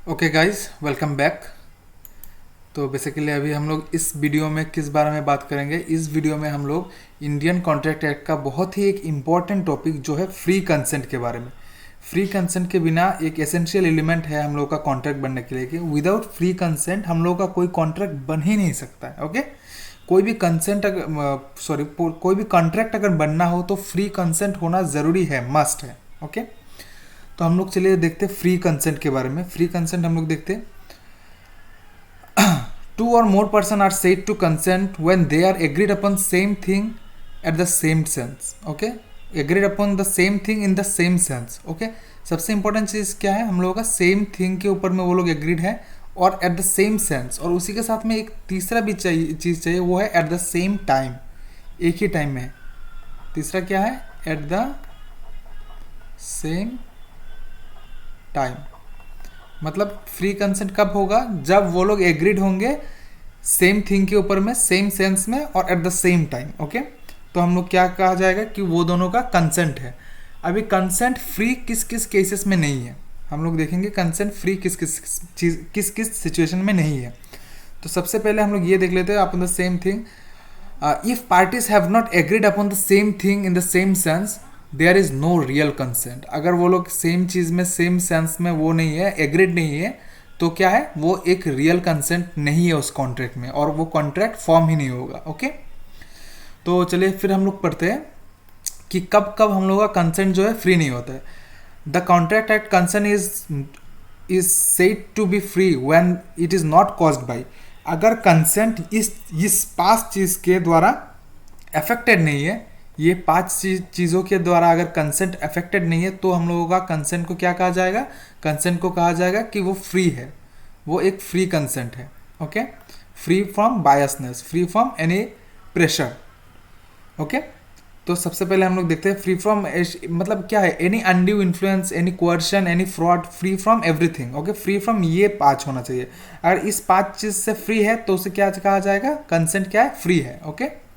Okay guys, welcome back. तो basically अभी हम लोग इस वीडियो में किस बारे में बात करेंगे। इस वीडियो में हम लोग इंडियन कॉन्ट्रैक्ट एक्ट का बहुत ही एक इम्पॉर्टेंट टॉपिक जो है फ्री कंसेंट के बारे में। फ्री कंसेंट के बिना एक एसेंशियल एलिमेंट है हम लोग का कॉन्ट्रैक्ट बनने के लिए कि विदाउट फ्री कंसेंट हम लोग का कोई कॉन्ट्रैक्ट बन ही नहीं सकता है। ओके, कोई भी कंसेंट कोई भी कॉन्ट्रैक्ट अगर बनना हो तो फ्री कंसेंट होना ज़रूरी है, मस्ट है। ओके, तो हम लोग चलिए देखते हैं फ्री कंसेंट के बारे में। फ्री कंसेंट हम लोग देखते हैं, two or more person are said to consent when they are agreed upon same thing at the same sense. Okay, agreed upon the same thing in the same sense. Okay, सबसे important चीज़ क्या है, हम लोगों का same thing के ऊपर में वो लोग एग्रीड है और एट द सेम सेंस, और उसी के साथ में एक तीसरा भी चीज़ चाहिए, वो है एट द सेम टाइम, एक ही टाइम में। तीसरा क्या है, एट द सेम टाइम। मतलब फ्री कंसेंट कब होगा, जब वो लोग एग्रीड होंगे सेम थिंग के ऊपर में, सेम सेंस में और eight the same time. Okay, तो हम लोग क्या कहा जाएगा कि वो दोनों का कंसेंट है। अभी कंसेंट फ्री किस किस केसेस में नहीं है, हम लोग देखेंगे कंसेंट फ्री किस किस सिचुएशन में नहीं है। तो सबसे पहले हम लोग ये देख लेते हैं upon the same thing. If parties have not agreed upon the same thing in the same sense, there is no real consent. अगर वो लोग सेम चीज़ में, सेम सेंस में वो नहीं है, एग्रीड नहीं है, तो क्या है, वो एक रियल कंसेंट नहीं है उस कॉन्ट्रैक्ट में, और वो कॉन्ट्रैक्ट फॉर्म ही नहीं होगा। ओके, तो चलिए फिर हम लोग पढ़ते हैं कि कब कब हम लोग का कंसेंट जो है फ्री नहीं होता है। The contract act consent is said to be free when it is not caused by. अगर कंसेंट इस पांच चीज़ के द्वारा अफेक्टेड नहीं है, ये पांच चीज़ों के द्वारा अगर कंसेंट अफेक्टेड नहीं है, तो हम लोगों का कंसेंट को क्या कहा जाएगा, कंसेंट को कहा जाएगा कि वो फ्री है, वो एक फ्री कंसेंट है। Okay, free from biasness, free from any pressure. Okay, तो सबसे पहले हम लोग देखते हैं फ्री फ्रॉम मतलब क्या है, any undue influence, any coercion, any fraud, free from everything. Okay, free from ये पांच होना चाहिए। अगर इस पांच चीज़ से फ्री है तो उसे क्या कहा जाएगा, कंसेंट क्या है, फ्री है। ओके,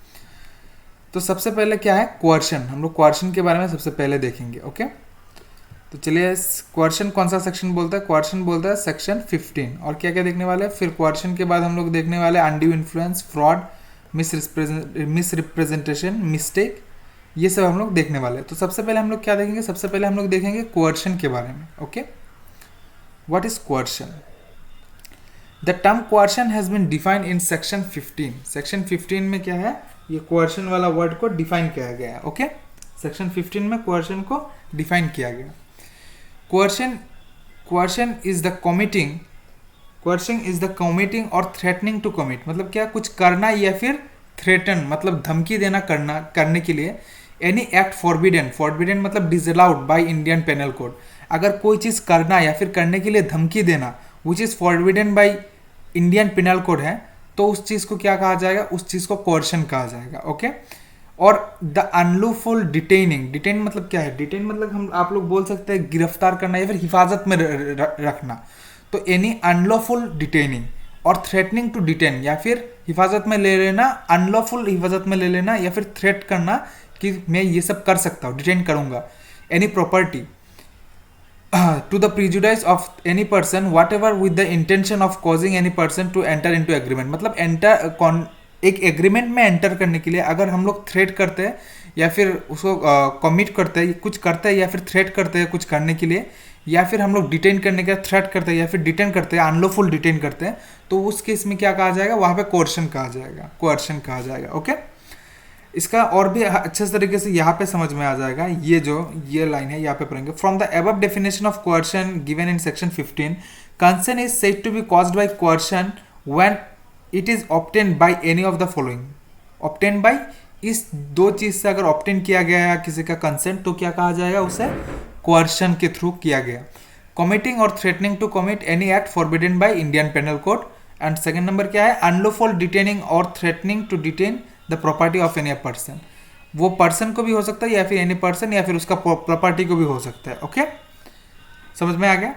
तो सबसे पहले क्या है, कोअर्शन। हम लोग कोअर्शन के बारे में सबसे पहले देखेंगे। ओके, तो चलिए कोअर्शन कौन सा सेक्शन बोलता है, कोअर्शन बोलता है सेक्शन 15। और क्या क्या देखने वाले हैं, फिर कोअर्शन के बाद हम लोग देखने वाले undue influence, fraud, misrepresentation, mistake, ये सब हम लोग देखने वाले हैं। तो सबसे पहले हम लोग क्या देखेंगे, सबसे पहले हम लोग देखेंगे कोअर्शन के बारे में। Okay, what is coercion? The term coercion has been defined in section 15। Section 15 में क्या है, ये कोअर्शन वाला वर्ड को डिफाइन किया गया है। ओके, सेक्शन 15 में कोअर्शन को डिफाइन किया गया। Coercion is the committing, coercion is the committing और थ्रेटनिंग टू कमिट। मतलब क्या, कुछ करना या फिर थ्रेटन मतलब धमकी देना, करने के लिए। एनी एक्ट फॉरबिडन, फॉरबिडन मतलब disallowed by Indian panel Code. अगर कोई चीज़ करना या फिर करने के लिए धमकी देना which is forbidden by Indian panel Code है, तो उस चीज़ को क्या कहा जाएगा, उस चीज़ को कोअर्शन कहा जाएगा। ओके, और द अनलॉफुल डिटेनिंग, डिटेन मतलब क्या है, डिटेन मतलब हम आप लोग बोल सकते हैं गिरफ्तार करना या फिर हिफाजत में रखना। तो एनी अनलॉफुल डिटेनिंग और थ्रेटनिंग टू डिटेन, या फिर हिफाजत में ले लेना, अनलॉफुल हिफाजत में ले लेना, या फिर थ्रेट करना कि मैं ये सब कर सकता हूँ, डिटेन करूँगा। Any property to the prejudice of any person whatever with the intention of causing any person to enter into agreement। मतलब एक एग्रीमेंट में एंटर करने के लिए अगर हम लोग थ्रेट करते हैं या फिर उसको कमिट करते हैं, कुछ करते हैं या फिर थ्रेट करते हैं कुछ करने के लिए, या फिर हम लोग डिटेन करने का थ्रेट करते हैं या फिर डिटेन करते हैं, अनलॉफुल डिटेन करते हैं, तो उस केस में क्या कहा जाएगा, वहाँ पे कोअर्शन कहा जाएगा, कोअर्शन कहा जाएगा। ओके, इसका और भी अच्छे तरीके से यहाँ पे समझ में आ जाएगा। ये लाइन है, यहाँ पे पढ़ेंगे। From the above definition of coercion given in section 15, consent is said to be caused by coercion when it is obtained by any of the following. Obtained by, इस दो चीज से अगर ऑब्टेन किया गया है किसी का कंसेंट, तो क्या कहा जाएगा, उसे कोअर्शन के थ्रू किया गया। कमिटिंग और threatening to commit any act forbidden by Indian panel Code. And second number क्या है, अनलॉफुल डिटेनिंग और threatening to detain the property of any person. वो पर्सन को भी हो सकता है या फिर एनी पर्सन या फिर उसका प्रॉपर्टी को भी हो सकता है। ओके, समझ में आ गया।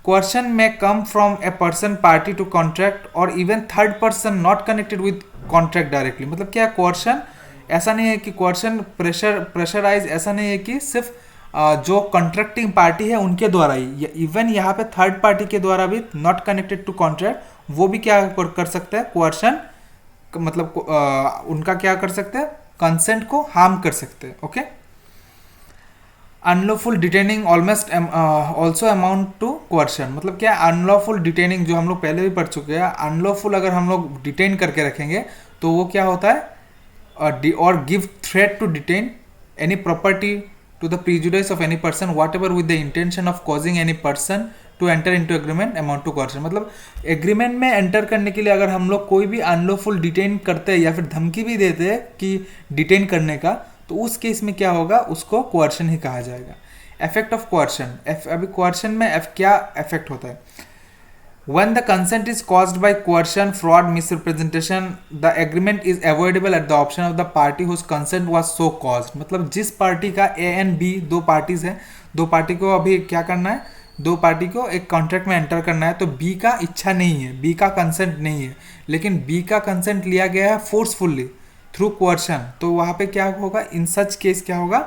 कोअर्शन में come from a person party to contract और even third person not connected with contract directly. मतलब क्या, कोअर्शन ऐसा नहीं है कि कोअर्शन प्रेशराइज, ऐसा नहीं है कि सिर्फ जो कॉन्ट्रैक्टिंग पार्टी है उनके द्वारा ही, इवन यहाँ पे थर्ड पार्टी के द्वारा भी, नॉट कनेक्टेड टू कॉन्ट्रैक्ट, वो भी क्या कर सकते हैं, कोअर्शन, मतलब उनका क्या कर सकते हैं, कंसेंट को हार्म कर सकते हैं। Okay, unlawful detaining almost also amount to coercion, मतलब क्या, अनलॉफुल डिटेनिंग जो हम लोग पहले भी पढ़ चुके हैं, अनलॉफुल अगर हम लोग डिटेन करके रखेंगे तो वो क्या होता है, और give threat to detain any property to the prejudice of any person whatever with the intention of causing any person to enter into agreement amount to coercion, मतलब एग्रीमेंट में एंटर करने के लिए अगर हम लोग कोई भी अनलॉफुल डिटेन करते हैं या फिर धमकी भी देते हैं कि डिटेन करने का, तो उस केस में क्या होगा, उसको कोअर्शन ही कहा जाएगा। इफेक्ट ऑफ कोअर्शन, अभी कोअर्शन में क्या इफेक्ट होता है, when the consent is caused by coercion, fraud, misrepresentation, the agreement is avoidable at the option of the party whose consent was so caused, मतलब जिस पार्टी का ए एंड बी दो parties हैं, दो पार्टी को अभी क्या करना है, दो पार्टी को एक कॉन्ट्रैक्ट में एंटर करना है, तो बी का इच्छा नहीं है, बी का कंसेंट नहीं है, लेकिन बी का कंसेंट लिया गया है फोर्सफुल्ली थ्रू कोअर्शन, तो वहाँ पे क्या होगा, इन सच केस क्या होगा,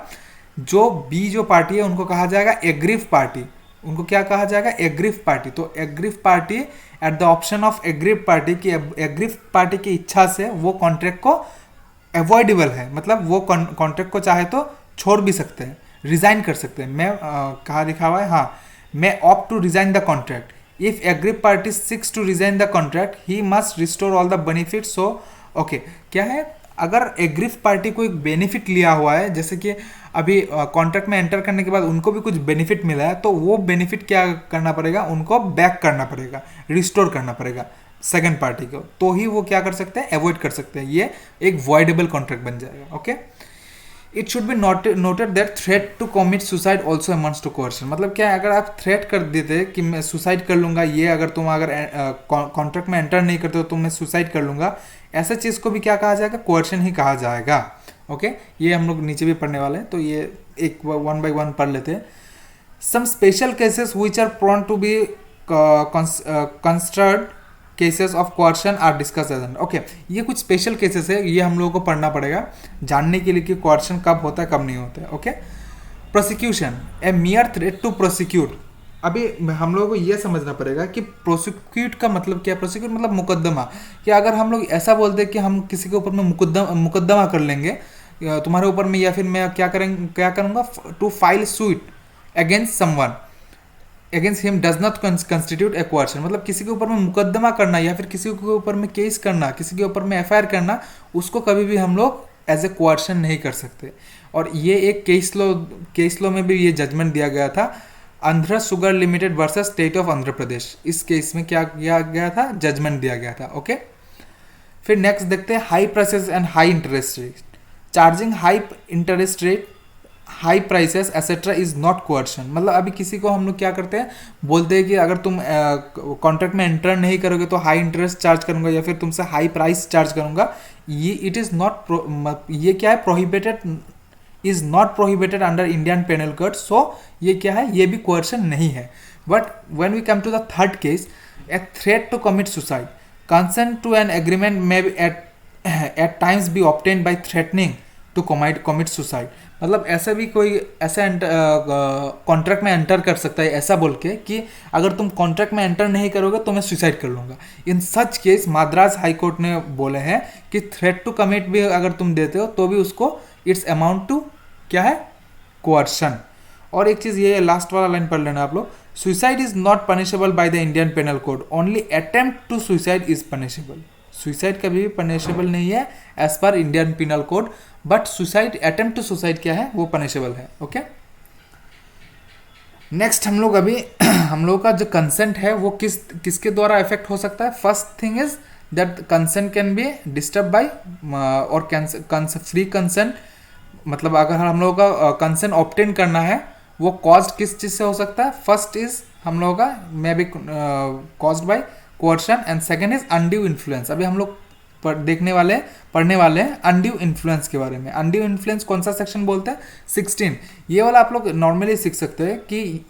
जो बी जो पार्टी है उनको कहा जाएगा एग्रीव पार्टी, उनको क्या कहा जाएगा, एग्रीव पार्टी। तो aggrieve party at the option of aggrieve party की, एग्रीव पार्टी की इच्छा से वो कॉन्ट्रैक्ट को अवॉइडेबल है, मतलब वो कॉन्ट्रैक्ट को चाहे तो छोड़ भी सकते हैं, रिजाइन कर सकते हैं। मैं कहाँ लिखा हुआ है, हाँ, मैं opt to resign the contract if aggrieve party seeks to resign the contract he must restore all the benefit. So okay, क्या है, अगर एग्रीव पार्टी को एक बेनिफिट लिया हुआ है, जैसे कि अभी कॉन्ट्रैक्ट में एंटर करने के बाद उनको भी कुछ बेनिफिट मिला है, तो वो बेनिफिट क्या करना पड़ेगा, उनको बैक करना पड़ेगा, रिस्टोर करना पड़ेगा सेकंड पार्टी को, तो ही वो क्या कर सकते हैं, अवॉइड कर सकते हैं, ये एक वॉइडेबल कॉन्ट्रैक्ट बन जाएगा। Okay, it should be noted that threat to commit suicide also amounts to coercion, मतलब क्या है, अगर आप थ्रेट कर देते कि मैं सुसाइड कर लूंगा, ये अगर तुम कॉन्ट्रैक्ट में एंटर नहीं करते हो तो मैं सुसाइड कर लूंगा, ऐसा चीज़ को भी क्या कहा जाएगा, कोअर्शन ही कहा जाएगा। ओके, ये हम लोग नीचे भी पढ़ने वाले हैं, तो ये एक वन बाय वन पढ़ लेते हैं। Some special cases which are prone to be construct cases of coercion are discuss as. Okay, ये कुछ स्पेशल केसेस है, ये हम लोगों को पढ़ना पड़ेगा जानने के लिए कि कोअर्शन कब होता है कब नहीं होता है। Okay, prosecution, a mere threat to prosecute, अभी हम लोगों को ये समझना पड़ेगा कि प्रोसिक्यूट का मतलब क्या है, प्रोसिक्यूट मतलब मुकदमा, कि अगर हम लोग ऐसा बोलते हैं कि हम किसी के ऊपर में मुकदमा कर लेंगे तुम्हारे ऊपर में, या फिर मैं क्या करूँगा, to file suit against someone against him does not constitute a coercion, मतलब किसी के ऊपर में मुकदमा करना या फिर किसी के ऊपर में केस करना, किसी के ऊपर में एफआईआर करना, उसको कभी भी हम लोग एज ए कोअर्शन नहीं कर सकते। और ये एक केस लॉ में भी ये जजमेंट दिया गया था, Andhra sugar limited versus state of Andhra Pradesh, इस केस में क्या किया गया था, जजमेंट दिया गया था। ओके, फिर नेक्स्ट देखते हैं high prices and high interest rate, charging high interest rate, high prices etcetera is not coercion, मतलब अभी किसी को हम लोग क्या करते हैं, बोलते हैं कि अगर तुम कॉन्ट्रैक्ट में एंटर नहीं करोगे तो हाई इंटरेस्ट चार्ज करूंगा या फिर तुमसे हाई प्राइस चार्ज करूंगा, ये इट इज़ नॉट, ये क्या है, prohibited, is not prohibited under Indian panel code, so ये क्या है, ये भी कोअर्शन नहीं है। But when we come to the third case, a threat to commit suicide, consent to an agreement may be at times be obtained by threatening to commit suicide, मतलब ऐसा भी कोई ऐसा कॉन्ट्रैक्ट में एंटर कर सकता है ऐसा बोल के कि अगर तुम कॉन्ट्रैक्ट में एंटर नहीं करोगे तो मैं सुसाइड कर लूँगा। In such case Madras high court ने बोले हैं कि थ्रेट टू कमिट भी अगर तुम देते हो तो भी उसको इट्स अमाउंट टू क्या है, कोअर्शन। और एक चीज़ ये लास्ट वाला लाइन पढ़ लेना आप लोग, suicide is not punishable by the Indian panel Code, only attempt to suicide is punishable, suicide कभी भी पनिशेबल नहीं है as per Indian Penal Code, but suicide, attempt to suicide क्या है, वो पनिशेबल है। ओके, नेक्स्ट हम लोग अभी हम लोग का जो कंसेंट है वो किसके द्वारा इफेक्ट हो सकता है। First thing is that consent can be disturb by और फ्री कंसेंट, मतलब अगर हम लोगों का कंसेंट ऑब्टेन करना है वो कॉज्ड किस चीज़ से हो सकता है, फर्स्ट इज हम लोगों का may be caused by coercion and second is undue influence. अभी हम लोग पढ़ने वाले हैं अनड्यू इन्फ्लुएंस के बारे में। अनड्यू इन्फ्लुएंस कौन सा सेक्शन बोलते हैं, 16, ये वाला आप लोग नॉर्मली सीख सकते हैं कि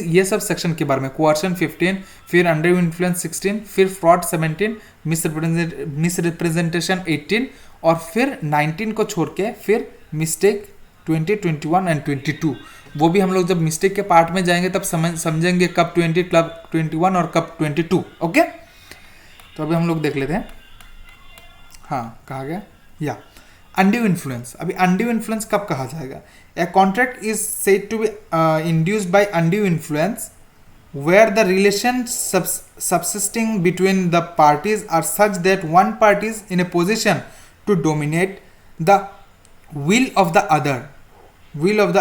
ये सब सेक्शन के बारे में, कोअर्शन 15, फिर अनड्यू इन्फ्लुएंस 16, फिर फ्रॉड 17, मिसरिप्रेजेंटेशन 18 और फिर 19 को छोड़ के फिर मिस्टेक 20, 21 एंड 22। वो भी हम लोग जब मिस्टेक के पार्ट में जाएंगे तब समझेंगे कब 20, कब 21 और कब 22। ओके, तो अभी हम लोग देख लेते हैं। हाँ, कहा गया या अनड्यू इन्फ्लुएंस। अभी अनड्यू इन्फ्लुएंस कब कहा जाएगा? A contract is said to be induced by undue influence where the relations subsisting between the parties are such that one party is in a position to dominate the will of the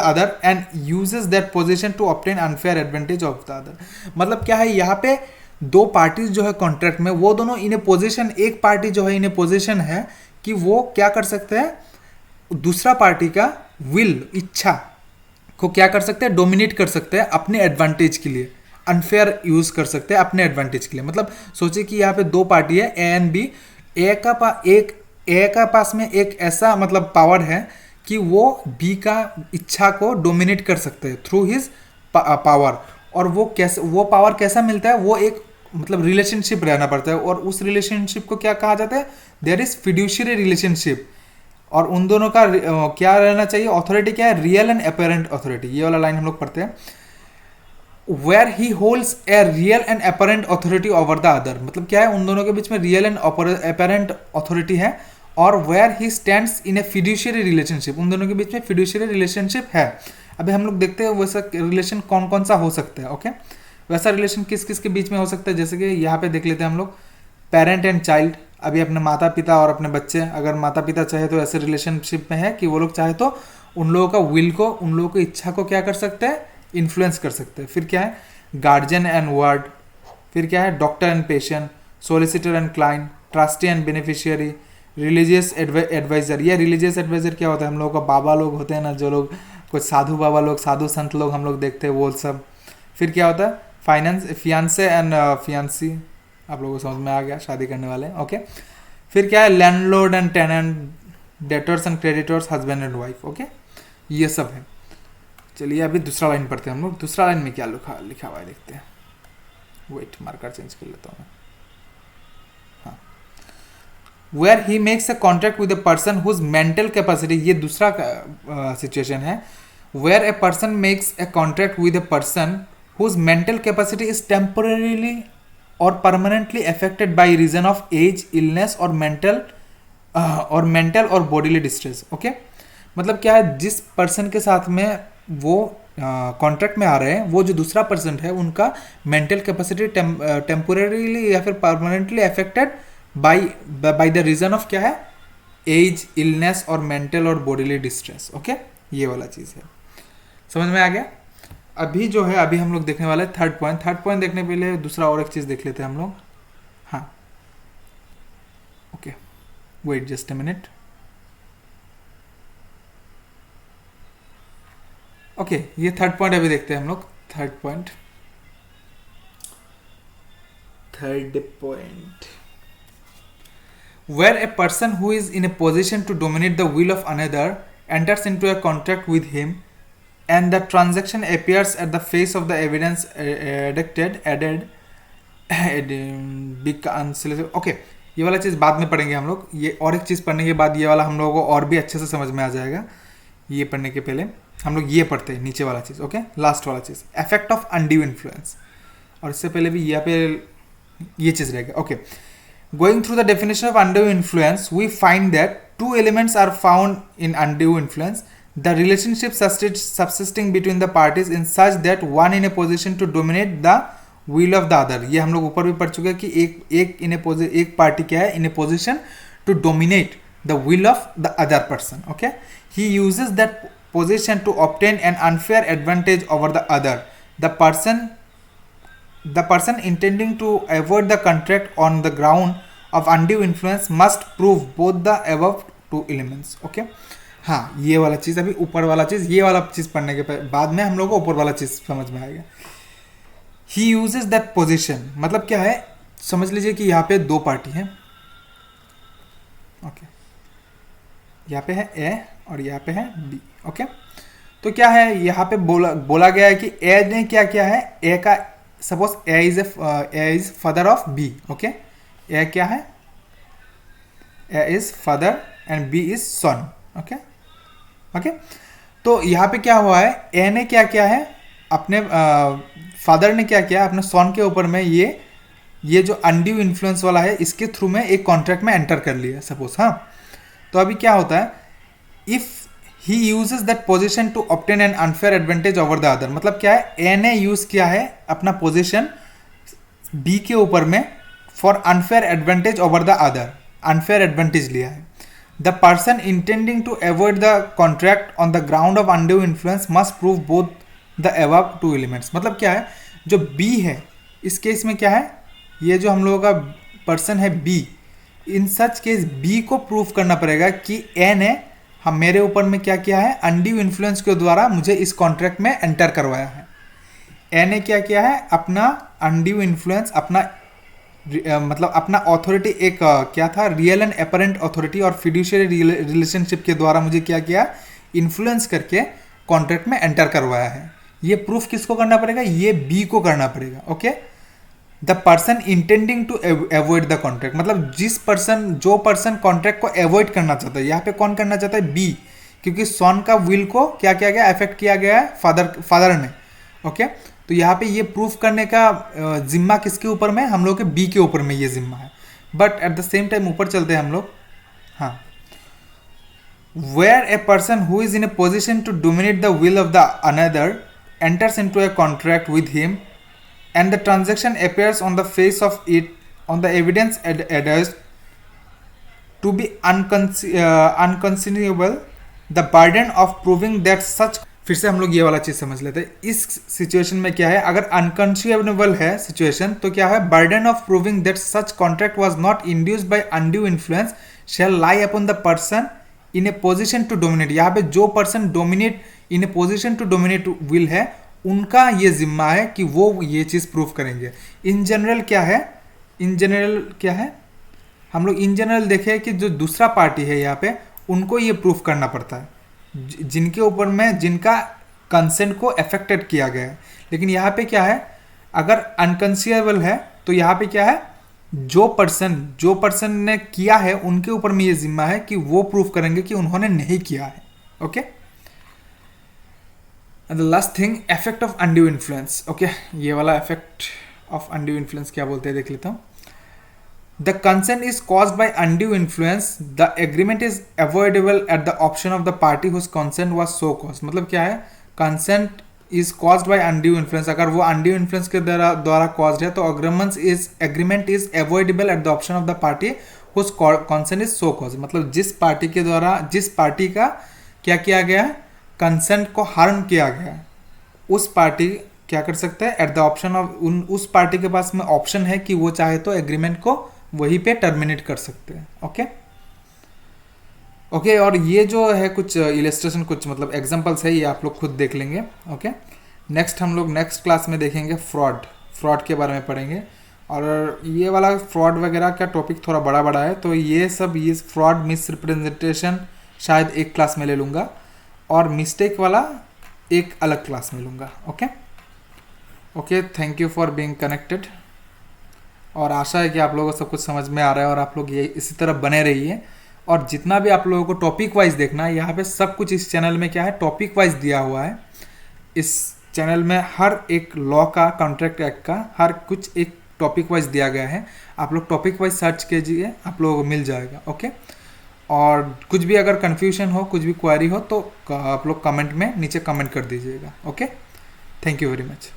other and uses that position to obtain unfair advantage of the other। मतलब क्या है, यहाँ पे दो parties जो है contract में, वो दोनों इन ए पोजिशन, एक पार्टी जो है इन ए पोजिशन है कि वो क्या कर सकते हैं, दूसरा पार्टी का विल, इच्छा को क्या कर सकते हैं, डोमिनेट कर सकते हैं अपने एडवांटेज के लिए, अनफेयर यूज कर सकते हैं अपने एडवांटेज के लिए। मतलब सोचिए कि यहाँ पे दो पार्टी है ए एंड बी, ए का पास में एक ऐसा मतलब पावर है कि वो बी का इच्छा को डोमिनेट कर सकते हैं थ्रू हिज पावर। और वो कैसे, वो पावर कैसा मिलता है, वो एक मतलब रिलेशनशिप रहना पड़ता है, और उस रिलेशनशिप को क्या कहा जाता है, देयर इज फिड्यूशियरी रिलेशनशिप। और उन दोनों का क्या रहना चाहिए, अथॉरिटी क्या है, रियल एंड अपरेंट अथॉरिटी। ये वाला लाइन हम लोग पढ़ते हैं, where he holds a real and apparent authority over the other. मतलब क्या है, उन दोनों के बीच में रियल एंड अपरेंट अथॉरिटी है। और where he stands in a fiduciary relationship, उन दोनों के बीच में फिड्यूशियरी रिलेशनशिप है। अभी हम लोग देखते हैं वैसा रिलेशन कौन कौन सा हो सकता है। ओके, वैसा रिलेशन किस किस के बीच में हो सकता है, जैसे कि यहाँ पे देख लेते हैं हम लोग, पेरेंट एंड चाइल्ड। अभी अपने माता पिता और अपने बच्चे, अगर माता पिता चाहे तो ऐसे रिलेशनशिप में है कि वो लोग चाहे तो उन लोगों का विल को, उन लोगों की इच्छा को क्या कर सकते हैं, इन्फ्लुएंस कर सकते हैं। फिर क्या है, गार्जियन एंड वर्ड। फिर क्या है, doctor and patient, solicitor and client, trustee and beneficiary, religious adviser. ये रिलीजियस एडवाइजर क्या होता है, हम लोगों का बाबा लोग होते हैं ना, जो लोग कुछ साधु बाबा लोग, साधु संत लोग हम लोग देखते हैं, वो सब। फिर क्या होता है, फाइनेंस, फियांसे एंड फियांसी, आप लोगों को समझ में आ गया, शादी करने वाले। ओके, फिर क्या है, landlord and tenant, debtors and creditors, husband and wife. Okay, ये सब है। चलिए अभी दूसरा लाइन पढ़ते हैं हम लोग। दूसरा लाइन में क्या लिखा हुआ है देखते हैं। वेट, मार्कर चेंज कर लेता हूँ मैं। हाँ, where he makes a contract with a person whose mental capacity, ये दूसरा सिचुएशन है। Where a person makes a contract with a person whose mental capacity is temporarily और permanently affected by reason of age, illness और mental और bodily distress. Okay, मतलब क्या है, जिस पर्सन के साथ में वो कॉन्ट्रैक्ट में आ रहे हैं, वो जो दूसरा पर्सन है, उनका मेंटल कैपेसिटी टेम्पोरेरीली या फिर permanently affected by the reason of क्या है, एज, इलनेस और मेंटल और बॉडीली डिस्ट्रेस। ओके, ये वाला चीज़ है, समझ में आ गया। अभी जो है, अभी हम लोग देखने वाले हैं थर्ड पॉइंट। थर्ड पॉइंट देखने के लिए दूसरा और एक चीज़ देख लेते हैं हम लोग। हाँ, okay, wait just a minute. Okay, ये थर्ड पॉइंट अभी देखते हैं हम लोग। Third point where a person who is in a position to dominate the will of another enters into a contract with him and the transaction appears at the face of the evidence okay, ये वाला चीज़ बाद में पढ़ेंगे हम लोग। ये और एक चीज़ पढ़ने के बाद ये वाला हम लोगों को और भी अच्छे से समझ में आ जाएगा। ये पढ़ने के पहले हम लोग ये पढ़ते हैं नीचे वाला चीज़। ओके, लास्ट वाला चीज़, इफेक्ट ऑफ अनड्यू इन्फ्लुएंस। और इससे पहले भी यहाँ पे ये चीज़ रहेगा। Okay, going through the definition of undue influence, we find that two elements are found in undue influence: the relationship subsisting between the parties in such that one in a position to dominate the will of the other। ये हम लोग ऊपर भी पढ़ चुके हैं कि एक पार्टी क्या है, in a position to dominate the will of the other person। okay, he uses that position to obtain an unfair advantage over the other। the person intending to avoid the contract on the ground of undue influence must prove both the above two elements। okay, हाँ, ये वाला चीज़, अभी ऊपर वाला चीज़, ये वाला चीज़ पढ़ने के बाद में हम लोग को ऊपर वाला चीज़ समझ में आएगा। ही यूजेस दैट पोजिशन, मतलब क्या है, समझ लीजिए कि यहाँ पे दो पार्टी हैं। ओके, यहाँ पे है ए और यहाँ पे है बी। ओके, तो क्या है, यहाँ पे बोला गया है कि ए ने क्या किया है, ए का suppose A is father of B. Okay, A क्या है, A is father and B is son. Okay, तो यहाँ पे क्या हुआ है, ए ने क्या किया है, अपने फादर ने क्या किया, अपने सन के ऊपर में ये जो अनड्यू इन्फ्लुएंस वाला है इसके थ्रू में एक कॉन्ट्रैक्ट में एंटर कर लिया सपोज। हाँ, तो अभी क्या होता है, if he uses that position to obtain an unfair advantage over the other, मतलब क्या है, ए ने यूज किया है अपना पोजीशन बी के ऊपर में for unfair advantage over the other, unfair advantage लिया है। The person intending to avoid the contract on the ground of undue influence must prove both the above two elements, मतलब क्या है, जो बी है इस केस में क्या है, ये जो हम लोगों का पर्सन है बी, इन सच केस बी को प्रूव करना पड़ेगा कि ए ने हम मेरे ऊपर में क्या किया है, अनड्यू इन्फ्लुएंस के द्वारा मुझे इस कॉन्ट्रैक्ट में एंटर करवाया है। ए ने क्या किया है, अपना अनड्यू इन्फ्लुएंस, अपना मतलब अपना अथॉरिटी, एक क्या था, रियल एंड अपरेंट अथॉरिटी और फिड्यूशियरी रिलेशनशिप के द्वारा मुझे क्या किया, इन्फ्लुएंस करके कॉन्ट्रैक्ट में एंटर करवाया है। ये प्रूफ किसको करना पड़ेगा, ये बी को करना पड़ेगा। Okay, the person intending to avoid the contract, मतलब जो पर्सन कॉन्ट्रैक्ट को अवॉइड करना चाहता है, यहाँ पे कौन करना चाहता है, बी, क्योंकि सन का विल को क्या किया गया, अफेक्ट किया गया है फादर ने। ओके, तो यहाँ पे ये प्रूफ करने का जिम्मा किसके ऊपर में, हम लोग के बी के ऊपर में ये जिम्मा है। But at the same time ऊपर चलते हैं हम लोग। हाँ, where a person who is in a position to dominate the will of the other enters into a contract with him and the transaction appears on the face of it on the evidence adduced to be unconscionable, the burden of proving that such, फिर से हम लोग ये वाला चीज समझ लेते हैं। इस सिचुएशन में क्या है, अगर अनकंसिएबल है सिचुएशन, तो क्या है, burden of proving that such contract was not induced by undue influence shall lie upon the person in a position to dominate. यहाँ पे जो person dominate in a position to dominate will है, उनका ये जिम्मा है कि वो ये चीज़ प्रूफ करेंगे। इन जनरल क्या है, हम लोग इन जनरल देखें कि जो दूसरा पार्टी है यहाँ पे, उनको ये प्रूफ करना पड़ता है, जिनके ऊपर में जिनका कंसेंट को अफेक्टेड किया गया है। लेकिन यहाँ पे क्या है, अगर अनकंसिएबल है तो यहाँ पे क्या है, जो पर्सन ने किया है उनके ऊपर में ये जिम्मा है कि वो प्रूफ करेंगे कि उन्होंने नहीं किया है। Okay, and the last thing, effect of undue influence. Okay, ये वाला इफेक्ट ऑफ अनड्यू इन्फ्लुएंस क्या बोलते हैं देख लेता हूँ। The consent is caused by undue influence, the agreement is avoidable at the option of the party whose consent was so caused, मतलब क्या है, consent is caused by undue influence, अगर वो अनड्यू इन्फ्लुएंस के द्वारा कॉज्ड है तो agreement is avoidable at the option of the party whose consent is so caused, मतलब जिस पार्टी का क्या किया गया है, कंसेंट को हार्म किया गया, उस पार्टी क्या कर सकते हैं, एट द ऑप्शन ऑफ उस पार्टी के पास में ऑप्शन है कि वो चाहे तो एग्रीमेंट को वहीं पे टर्मिनेट कर सकते हैं। ओके, और ये जो है कुछ इलस्ट्रेशन, कुछ मतलब एग्जांपल्स है, ये आप लोग खुद देख लेंगे। ओके, नेक्स्ट हम लोग नेक्स्ट क्लास में देखेंगे फ्रॉड के बारे में पढ़ेंगे। और ये वाला फ्रॉड वगैरह का टॉपिक थोड़ा बड़ा है, तो ये फ्रॉड मिस रिप्रेजेंटेशन शायद एक क्लास में ले लूँगा, और मिस्टेक वाला एक अलग क्लास में लूँगा। Okay, thank you for being connected, और आशा है कि आप लोगों को सब कुछ समझ में आ रहा है और आप लोग ये इसी तरह बने रहिए। और जितना भी आप लोगों को टॉपिक वाइज देखना है, यहाँ पे सब कुछ इस चैनल में क्या है, टॉपिक वाइज दिया हुआ है। इस चैनल में हर एक लॉ का, कॉन्ट्रैक्ट एक्ट का, हर कुछ एक टॉपिक वाइज दिया गया है। आप लोग टॉपिक वाइज सर्च कीजिए, आप लोगों को मिल जाएगा। ओके, और कुछ भी अगर कन्फ्यूजन हो, कुछ भी क्वेरी हो, तो आप लोग कमेंट में नीचे कमेंट कर दीजिएगा। Okay, thank you very much.